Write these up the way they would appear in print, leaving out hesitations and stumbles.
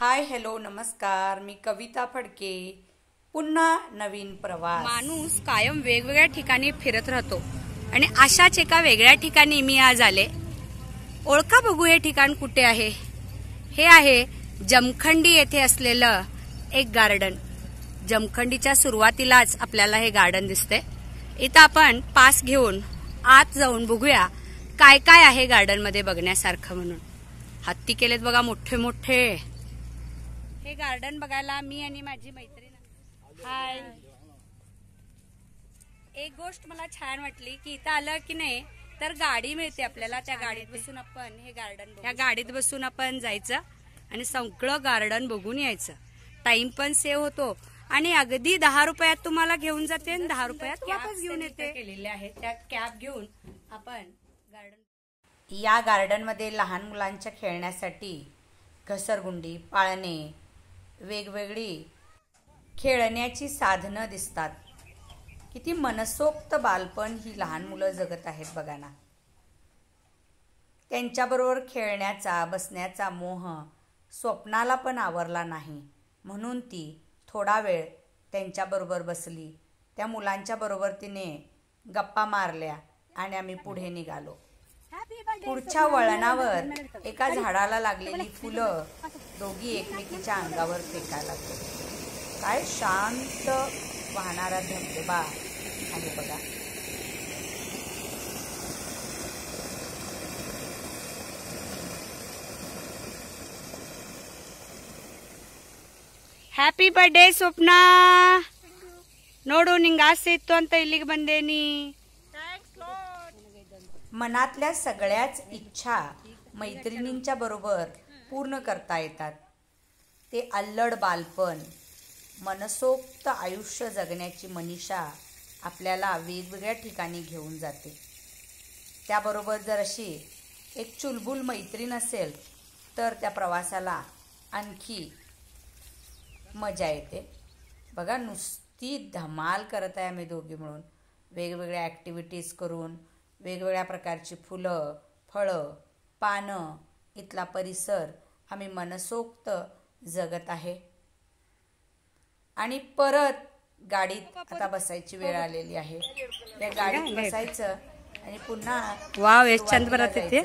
Hi hello नमस्कार, मी कविता फडके. पुन्हा नवीन प्रवास. माणूस कायम वेगवेगळ्या ठिकाणी फिरत राहतो आणि अशाच एका वेगळ्या ठिकाणी मी आज आले. ओळखा बघू हे ठिकाण कुठे आहे. हे आहे जमखंडी येथे असलेलं एक गार्डन. जमखंडीच्या सुरुवातीलाच आपल्याला हे गार्डन दिसते. इथं आपण पास घेऊन आत जाऊन बघूया काय काय आहे गार्डन मध्ये बघण्यासारखं म्हणून. हत्ती केलेत बघा मोठे मोठे. हे गार्डन बघायला मी आणि माझी मैत्रीण. हाय. एक गोष्ट मला छान वाटली की इथं आलं की नाही तर गाडी मिळते आपल्याला. त्या गाडीत बसून आपण हे गार्डन त्या गाडीत बसून आपण जायचं आणि सगळं गार्डन बघून यायचं. टाइम पण सेव्ह होतो आणि अगदी 10 रुपयात तुम्हाला घेऊन जाते आणि 10 रुपयात वापस घेऊन येते. केलेले आहे त्या कॅब घेऊन आपण गार्डन. या गार्डन मध्ये लहान मुलांच्या खेळण्यासाठी घसरगुंडी, पाळणे, वेगवेगळी खेळण्याची साधनं दिसतात. किती मनसोक्त बालपण ही लहान मुलं जगत आहेत बघा ना. त्यांच्याबरोबर खेळण्याचा, बसण्याचा मोह स्वप्नाला पण आवरला नाही, म्हणून ती थोडा वेळ त्यांच्याबरोबर बसली. त्या मुलांच्या बरोबर तिने गप्पा मारल्या आणि आम्ही पुढे निघालो. पुढच्या वळणावर एका झाडाला लागलेली फुलं दोघी एकमेकीच्या अंगावर फेकायला लागले. काय शांत वाहणारा धबधबा आहे बघा. ಹ್ಯಾಪಿ ಬರ್ಡೇ ಸ್ವಪ್ನ. ನೋಡು ನಿಂಗೆ ಆಸೆ ಇತ್ತು ಅಂತ ಇಲ್ಲಿಗೆ ಬಂದೇನಿ. मनातल्या सगळ्याच इच्छा मैत्रिणींच्या बरोबर पूर्ण करता येतात. ते अल्लड बालपण, मनसोक्त आयुष्य जगण्याची मनीषा आपल्याला वेगवेगळ्या ठिकाणी घेऊन जाते. त्याबरोबर जर अशी एक चुलबुल मैत्रीण असेल तर त्या प्रवासाला आणखी मजा येते. बघा नुसती धमाल करत आहे आम्ही दोघी मिळून. वेगवेगळ्या ॲक्टिव्हिटीज करून, वेगवेगळ्या प्रकारची फुलं, फळं, पानं, इथला परिसर आम्ही मनसोक्त जगत आहे. आणि परत गाडीत आता बसायची वेळ आलेली आहे. त्या गाडीत बसायचं आणि पुन्हा वाव छान परत येते.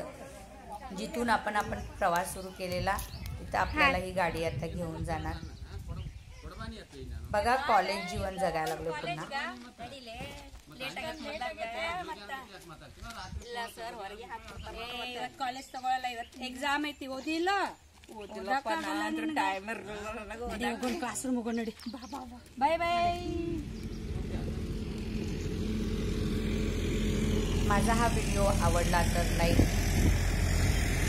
जिथून आपण प्रवास सुरू केलेला तिथं आपल्याला ही गाडी आता घेऊन जाणार. बघा कॉलेज जीवन जगायला लागलो पुन्हा. ಕಾಲೇಜ್ ತಗೊಳ್ಳಲ್ಲ ಇವತ್ತು ಎಕ್ಸಾಮ್ ಐತಿ. ಓದಿಲ್ಲ ಕ್ಲಾಸ್ ರೂಮ್ ಹೋಗೋಣ ನೋಡಿ. ಬಾಯ್ ಬಾಯ್. माझा हा व्हिडिओ आवडला तर लाईक,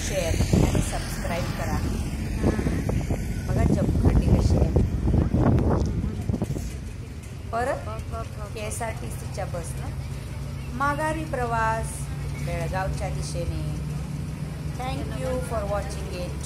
शेअर आणि सबस्क्राईब करा. बघा जमखंडी कशी आहे. परत KSRTCच्या बसनं माघारी प्रवास बेळगावच्या दिशेने. Thank you for watching it.